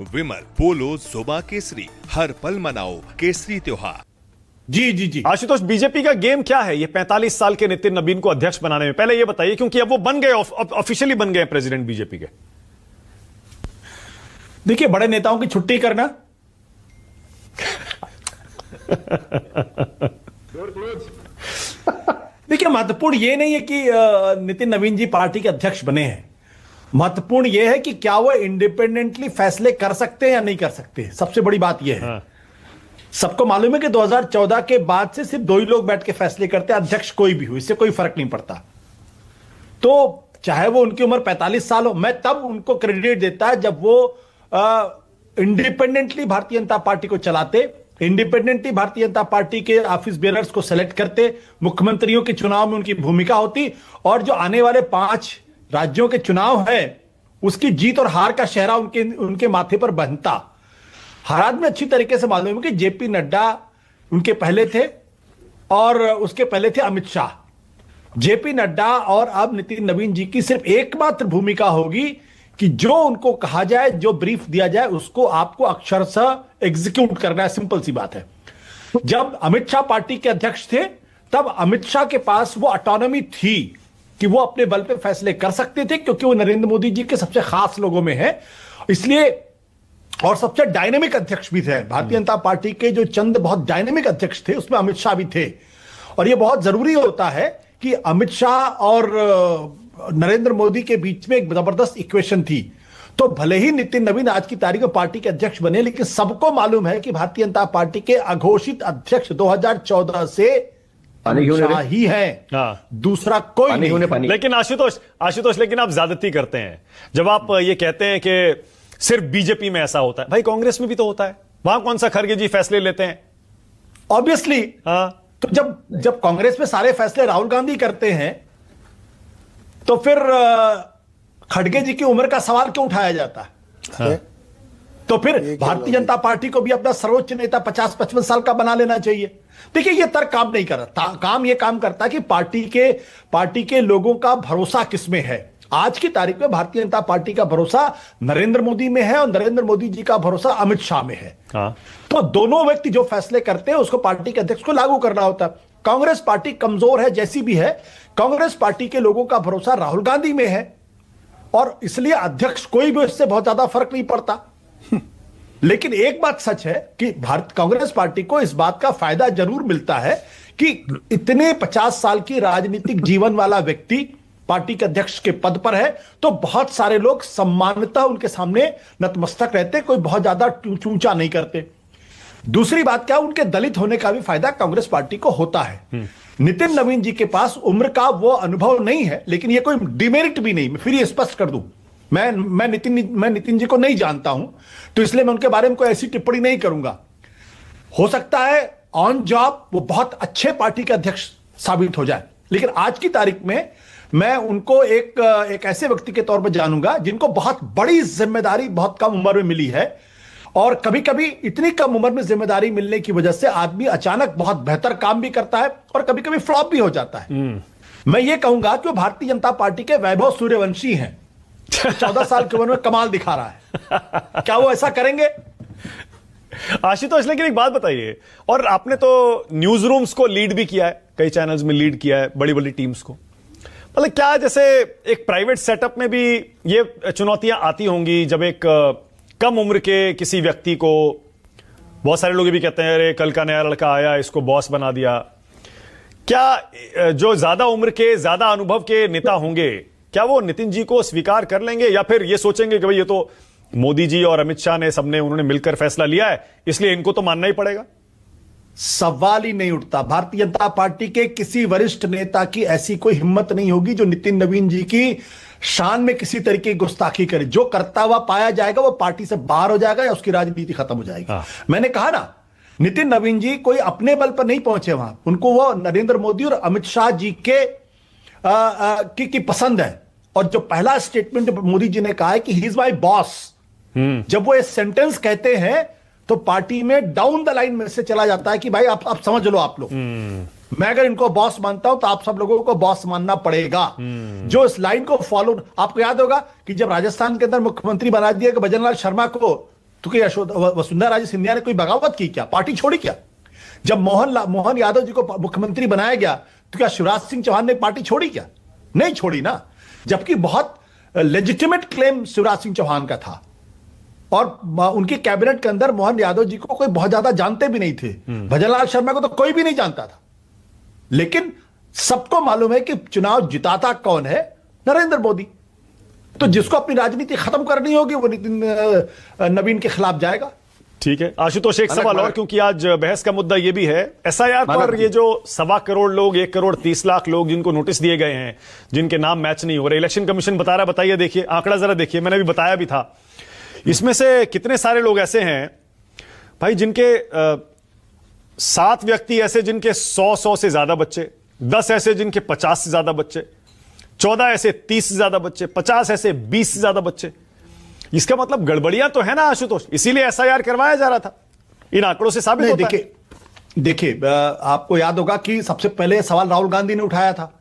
विमल पोलो जुबा केसरी, हर पल मनाओ केसरी त्योहार। जी जी जी आशुतोष, बीजेपी का गेम क्या है ये 45 साल के नितिन नवीन को अध्यक्ष बनाने में? पहले ये बताइए, क्योंकि अब वो बन गए, ऑफिशियली बन गए प्रेसिडेंट बीजेपी के। देखिए, बड़े नेताओं की छुट्टी करना देखिए, महत्वपूर्ण ये नहीं है कि नितिन नवीन जी पार्टी के अध्यक्ष बने हैं। महत्वपूर्ण यह है कि क्या वो इंडिपेंडेंटली फैसले कर सकते हैं या नहीं कर सकते। सबसे बड़ी बात यह है। हाँ। सबको मालूम है कि 2014 के बाद से सिर्फ दो ही लोग बैठ के फैसले करते हैं, अध्यक्ष कोई भी हो, इससे कोई फर्क नहीं पड़ता। तो चाहे वो उनकी उम्र 45 साल हो, मैं तब उनको क्रेडिट देता है जब वो इंडिपेंडेंटली भारतीय जनता पार्टी को चलाते, इंडिपेंडेंटली भारतीय जनता पार्टी के ऑफिस बेयरर्स को सेलेक्ट करते, मुख्यमंत्रियों के चुनाव में उनकी भूमिका होती, और जो आने वाले 5 राज्यों के चुनाव है उसकी जीत और हार का शहरा उनके माथे पर बंधता। हर आदमी अच्छी तरीके से मालूम है कि जेपी नड्डा उनके पहले थे और उसके पहले थे अमित शाह। जेपी नड्डा और अब नितिन नवीन जी की सिर्फ एकमात्र भूमिका होगी कि जो उनको कहा जाए, जो ब्रीफ दिया जाए, उसको आपको अक्षरशः एग्जीक्यूट करना है। सिंपल सी बात है। जब अमित शाह पार्टी के अध्यक्ष थे तब अमित शाह के पास वो ऑटोनॉमी थी कि वो अपने बल पे फैसले कर सकते थे, क्योंकि वो नरेंद्र मोदी जी के सबसे खास लोगों में है, इसलिए, और सबसे डायनेमिक अध्यक्ष भी थे। भारतीय जनता पार्टी के जो चंद बहुत डायनेमिक अध्यक्ष थे उसमें अमित शाह भी थे। और यह बहुत जरूरी होता है कि अमित शाह और नरेंद्र मोदी के बीच में एक जबरदस्त इक्वेशन थी। तो भले ही नितिन नवीन आज की तारीख में पार्टी के अध्यक्ष बने, लेकिन सबको मालूम है कि भारतीय जनता पार्टी के अघोषित अध्यक्ष 2014 से शाह ही है। हाँ। दूसरा कोई नहीं। लेकिन आशुतोष, लेकिन आप ज्यादती करते हैं जब आप ये कहते हैं कि सिर्फ बीजेपी में ऐसा होता है। भाई, कांग्रेस में भी तो होता है। वहां कौन सा खड़गे जी फैसले लेते हैं? ऑब्वियसली। हाँ। तो जब कांग्रेस में सारे फैसले राहुल गांधी करते हैं तो फिर खड़गे जी की उम्र का सवाल क्यों उठाया जाता है? हाँ। तो फिर भारतीय जनता पार्टी को भी अपना सर्वोच्च नेता 50-55 साल का बना लेना चाहिए। देखिए, ये तर्क काम नहीं करता। काम करता है कि पार्टी के लोगों का भरोसा किसमें है। आज की तारीख में भारतीय जनता पार्टी का भरोसा नरेंद्र मोदी में है और नरेंद्र मोदी जी का भरोसा अमित शाह में है। हाँ। तो दोनों व्यक्ति जो फैसले करते हैं उसको पार्टी के अध्यक्ष को लागू करना होता है। कांग्रेस पार्टी कमजोर है जैसी भी है, कांग्रेस पार्टी के लोगों का भरोसा राहुल गांधी में है, और इसलिए अध्यक्ष कोई भी इससे बहुत ज्यादा फर्क नहीं पड़ता। लेकिन एक बात सच है कि कांग्रेस पार्टी को इस बात का फायदा जरूर मिलता है कि इतने 50 साल की राजनीतिक जीवन वाला व्यक्ति पार्टी के अध्यक्ष के पद पर है, तो बहुत सारे लोग सम्मानतः उनके सामने नतमस्तक रहते, कोई बहुत ज्यादा ऊंचा नहीं करते। दूसरी बात क्या, उनके दलित होने का भी फायदा कांग्रेस पार्टी को होता है। नितिन नवीन जी के पास उम्र का वो अनुभव नहीं है, लेकिन ये कोई डिमेरिट भी नहीं। मैं फिर ये स्पष्ट कर दूं, मैं नितिन जी को नहीं जानता हूं, तो इसलिए मैं उनके बारे में कोई ऐसी टिप्पणी नहीं करूंगा। हो सकता है ऑन जॉब वो बहुत अच्छे पार्टी के अध्यक्ष साबित हो जाए, लेकिन आज की तारीख में मैं उनको एक ऐसे व्यक्ति के तौर पर जानूंगा जिनको बहुत बड़ी जिम्मेदारी बहुत कम उम्र में मिली है, और कभी कभी इतनी कम उम्र में जिम्मेदारी मिलने की वजह से आदमी अचानक बहुत बेहतर काम भी करता है और कभी कभी फ्लॉप भी हो जाता है। मैं ये कहूंगा कि वो भारतीय जनता पार्टी के वैभव सूर्यवंशी हैं। 14 साल की उम्र में कमाल दिखा रहा है। क्या वो ऐसा करेंगे? आशुतोष, लेकिन एक बात बताइए, और आपने तो न्यूज रूम्स को लीड भी किया है, कई चैनल्स में लीड किया है, बड़ी बड़ी टीम्स को। मतलब क्या जैसे एक प्राइवेट सेटअप में भी ये चुनौतियां आती होंगी जब एक कम उम्र के किसी व्यक्ति को, बहुत सारे लोग भी कहते हैं अरे कल का नया लड़का आया, इसको बॉस बना दिया। क्या जो ज्यादा उम्र के, ज्यादा अनुभव के नेता होंगे, क्या वो नितिन जी को स्वीकार कर लेंगे, या फिर ये सोचेंगे कि भाई ये तो मोदी जी और अमित शाह ने, सबने, उन्होंने मिलकर फैसला लिया है, इसलिए इनको तो मानना ही पड़ेगा? सवाल ही नहीं उठता। भारतीय जनता पार्टी के किसी वरिष्ठ नेता की ऐसी कोई हिम्मत नहीं होगी जो नितिन नवीन जी की शान में किसी तरीके की गुस्ताखी करे। जो करता हुआ पाया जाएगा वो पार्टी से बाहर हो जाएगा या उसकी राजनीति खत्म हो जाएगी। मैंने कहा ना, नितिन नवीन जी कोई अपने बल पर नहीं पहुंचे वहां, उनको वो नरेंद्र मोदी और अमित शाह जी की पसंद है। और जो पहला स्टेटमेंट मोदी जी ने कहा है कि ही इज माई बॉस, जब वो ये सेंटेंस कहते हैं तो पार्टी में डाउन द लाइन में से चला जाता है कि भाई आप समझ लो, आप लोग, मैं अगर इनको बॉस मानता हूं तो आप सब लोगों को बॉस मानना पड़ेगा। जो इस लाइन को फॉलो, आपको याद होगा कि जब राजस्थान के अंदर मुख्यमंत्री बना दिया कि भजनलाल शर्मा को तो क्या वसुंधरा राजे सिंधिया ने कोई बगावत की क्या? पार्टी छोड़ी क्या? जब मोहन यादव जी को मुख्यमंत्री बनाया गया तो क्या शिवराज सिंह चौहान ने पार्टी छोड़ी क्या? नहीं छोड़ी ना। जबकि बहुत लेजिटिमेट क्लेम शिवराज सिंह चौहान का था और उनके कैबिनेट के अंदर मोहन यादव जी को कोई बहुत ज्यादा जानते भी नहीं थे। भजनलाल शर्मा को तो कोई भी नहीं जानता था, लेकिन सबको मालूम है कि चुनाव जिताता कौन है? नरेंद्र मोदी। तो जिसको अपनी राजनीति खत्म करनी होगी वो नवीन के खिलाफ जाएगा। ठीक है आशुतोष, एक सवाल और, क्योंकि आज बहस का मुद्दा यह भी है एसआईआर पर, ये जो 1.25 करोड़ लोग, 1 करोड़ 30 लाख लोग जिनको नोटिस दिए गए हैं, जिनके नाम मैच नहीं हो रहे, इलेक्शन कमीशन बता रहा है, बताइए, देखिए आंकड़ा जरा देखिए, मैंने भी बताया भी था, इसमें से कितने सारे लोग ऐसे हैं भाई जिनके 7 व्यक्ति ऐसे जिनके 100 से ज्यादा बच्चे, 10 ऐसे जिनके 50 से ज्यादा बच्चे, 14 ऐसे 30 से ज्यादा बच्चे, 50 ऐसे 20 से ज्यादा बच्चे। इसका मतलब गड़बड़ियां तो है ना आशुतोष, इसीलिए एसआईआर करवाया जा रहा था। इन आंकड़ों से साबित होता है। देखिए आपको याद होगा कि सबसे पहले सवाल राहुल गांधी ने उठाया था।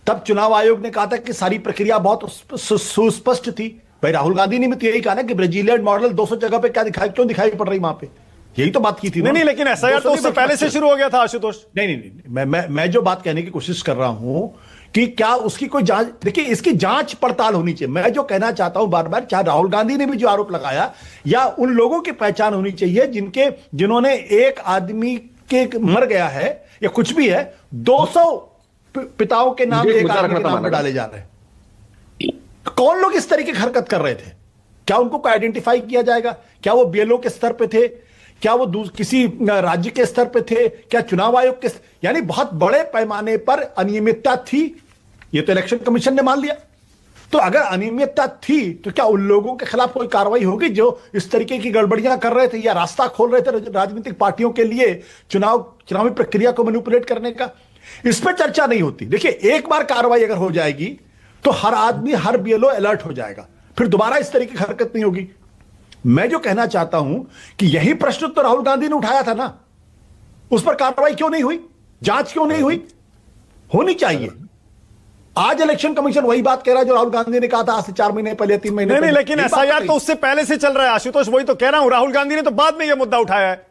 तब चुनाव आयोग ने कहा था कि सारी प्रक्रिया बहुत सुस्पष्ट थी। भाई राहुल गांधी ने भी तो यही कहा ना कि ब्राजीलियन मॉडल 200 जगह पे क्यों दिखाई पड़ रही वहां पे, यही तो बात की थी। नहीं, लेकिन एसआईआर तो उससे पहले से शुरू हो गया था आशुतोष। नहीं, मैं जो बात कहने की कोशिश कर रहा हूं कि क्या उसकी कोई जांच, देखिए इसकी जांच पड़ताल होनी चाहिए। मैं जो कहना चाहता हूं बार बार, चाहे राहुल गांधी ने भी जो आरोप लगाया, या उन लोगों की पहचान होनी चाहिए जिन्होंने एक आदमी के मर गया है या कुछ भी है, 200 पिताओं के नाम एक आदमी के नाम पर डाले जा रहे हैं। कौन लोग इस तरीके की हरकत कर रहे थे? क्या उनको आइडेंटिफाई किया जाएगा? क्या वो बीएलओ के स्तर पे थे? क्या वो किसी राज्य के स्तर पे थे? क्या चुनाव आयोग के यानी बहुत बड़े पैमाने पर अनियमितता थी, ये तो इलेक्शन कमीशन ने मान लिया। तो अगर अनियमितता थी तो क्या उन लोगों के खिलाफ कोई कार्रवाई होगी जो इस तरीके की गड़बड़ियां कर रहे थे या रास्ता खोल रहे थे राजनीतिक पार्टियों के लिए चुनावी प्रक्रिया को मैनिपुलेट करने का? इस पर चर्चा नहीं होती। देखिए एक बार कार्रवाई अगर हो जाएगी तो हर आदमी, हर बीएलओ अलर्ट हो जाएगा, फिर दोबारा इस तरीके की हरकत नहीं होगी। मैं जो कहना चाहता हूं कि यही प्रश्न तो राहुल गांधी ने उठाया था ना, उस पर कार्रवाई क्यों नहीं हुई? जांच क्यों नहीं हुई? होनी चाहिए। आज इलेक्शन कमीशन वही बात कह रहा है जो राहुल गांधी ने कहा था आज से 4 महीने पहले, 3 महीने पहले। नहीं, लेकिन एसआईआर तो उससे पहले से चल रहा है आशुतोष, वही तो कह रहा हूं। राहुल गांधी ने तो बाद में यह मुद्दा उठाया है।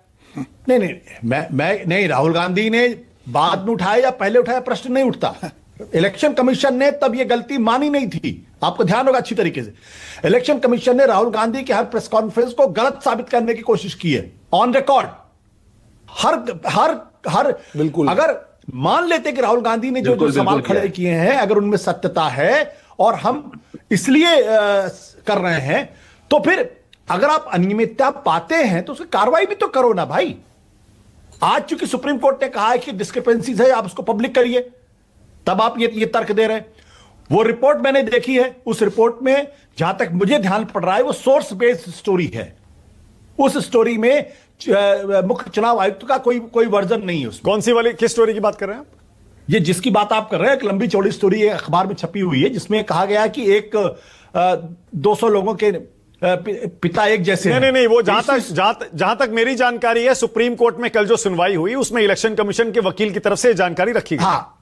नहीं, राहुल गांधी ने बाद में उठाया या पहले उठाया प्रश्न नहीं उठता। इलेक्शन कमीशन ने तब यह गलती मानी नहीं थी, आपको ध्यान होगा अच्छी तरीके से। इलेक्शन कमीशन ने राहुल गांधी के हर प्रेस कॉन्फ्रेंस को गलत साबित करने की कोशिश की है, ऑन रिकॉर्ड। हर बिल्कुल, अगर मान लेते कि राहुल गांधी ने जो सवाल खड़े किए हैं अगर उनमें सत्यता है और हम इसलिए कर रहे हैं, तो फिर अगर आप अनियमितता पाते हैं तो उसकी कार्रवाई भी तो करो ना भाई। आज चूंकि सुप्रीम कोर्ट ने कहा है कि डिस्क्रिपेंसीज है, आप उसको पब्लिक करिए, तब आप ये तर्क दे रहे हैं। वो रिपोर्ट मैंने देखी है, उस रिपोर्ट में जहां तक मुझे ध्यान पड़ रहा है वो सोर्स बेस्ड स्टोरी है। उस स्टोरी में मुख्य चुनाव आयुक्त का कोई वर्जन नहीं है उसमें। कौन सी वाली, किस स्टोरी की बात कर रहे हैं आप? ये जिसकी बात आप कर रहे हैं, एक लंबी चौड़ी स्टोरी है, अखबार में छपी हुई है, जिसमें कहा गया कि एक 200 लोगों के पिता एक जैसे नहीं, वो जहां तक मेरी जानकारी है, सुप्रीम कोर्ट में कल जो सुनवाई हुई उसमें इलेक्शन कमीशन के वकील की तरफ से जानकारी रखी गई। हाँ,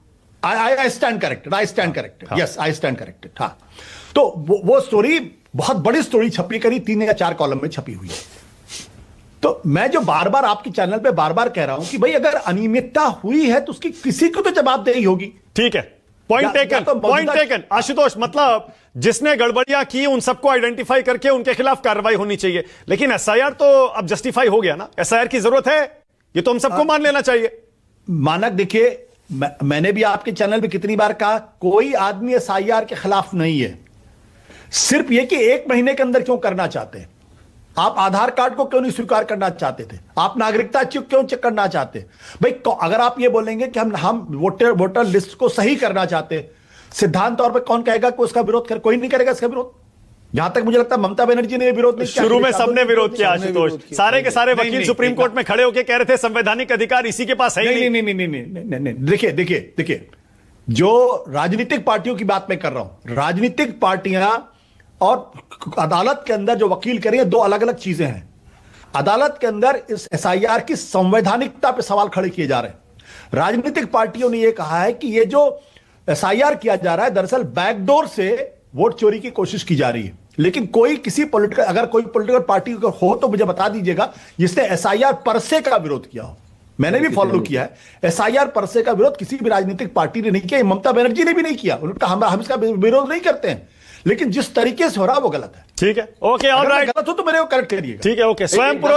I stand corrected. Yes, I stand corrected. हाँ, तो वो स्टोरी बहुत बड़ी स्टोरी छपी, करीब 3 या 4 कॉलम में छपी हुई है। तो मैं जो बार बार आपके चैनल पे बार बार कह रहा हूं कि भाई अगर अनियमितता हुई है तो उसकी किसी को तो जवाबदेही होगी। ठीक है, पॉइंट टेकन आशुतोष। मतलब जिसने गड़बड़ियां की उन सबको आइडेंटिफाई करके उनके खिलाफ कार्रवाई होनी चाहिए। लेकिन एसआईआर तो अब जस्टिफाई हो गया ना, एसआईआर की जरूरत है, ये तो हम सबको मान लेना चाहिए। मानक देखिए, मैंने भी आपके चैनल पे कितनी बार कहा, कोई आदमी एसआईआर के खिलाफ नहीं है। सिर्फ यह कि 1 महीने के अंदर क्यों करना चाहते हैं आप? आधार कार्ड को क्यों नहीं स्वीकार करना चाहते थे आप? नागरिकता क्यों चेक करना चाहते? भाई अगर आप ये बोलेंगे कि हम वोटर लिस्ट को सही करना चाहते, सिद्धांत तौर पे कौन कहेगा कि उसका विरोध कर? कोई नहीं करेगा इसका विरोध। जहां तक मुझे लगता है ममता बनर्जी ने विरोध नहीं किया। शुरू में सबने विरोध किया आशुतोष, सारे के सारे वकील सुप्रीम कोर्ट में खड़े होकर कह रहे थे संवैधानिक अधिकार इसी के पास है ही नहीं। देखिए, जो राजनीतिक पार्टियों की बात मैं कर रहा हूं, राजनीतिक पार्टियां और अदालत के अंदर जो वकील करें, 2 अलग अलग चीजें हैं। अदालत के अंदर इस एसआईआर की संवैधानिकता पर सवाल खड़े किए जा रहे हैं। राजनीतिक पार्टियों ने यह कहा है कि यह जो एसआईआर किया जा रहा है दरअसल बैकडोर से वोट चोरी की कोशिश की जा रही है। लेकिन कोई किसी पॉलिटिकल, अगर कोई पॉलिटिकल पार्टी हो तो मुझे बता दीजिएगा जिसने एसआईआर पर से का विरोध किया हो। मैंने भी फॉलो किया है, एसआईआर पर से का विरोध किसी भी राजनीतिक पार्टी ने नहीं किया, ममता बनर्जी ने भी नहीं किया। उनका हम इसका विरोध नहीं करते हैं, लेकिन जिस तरीके से हो रहा वो गलत है। ठीक है, ओके, ऑलराइट, गलत हो तो मेरे को करेक्ट करिएगा। ठीक है, ओके। स्वयं पुरोहित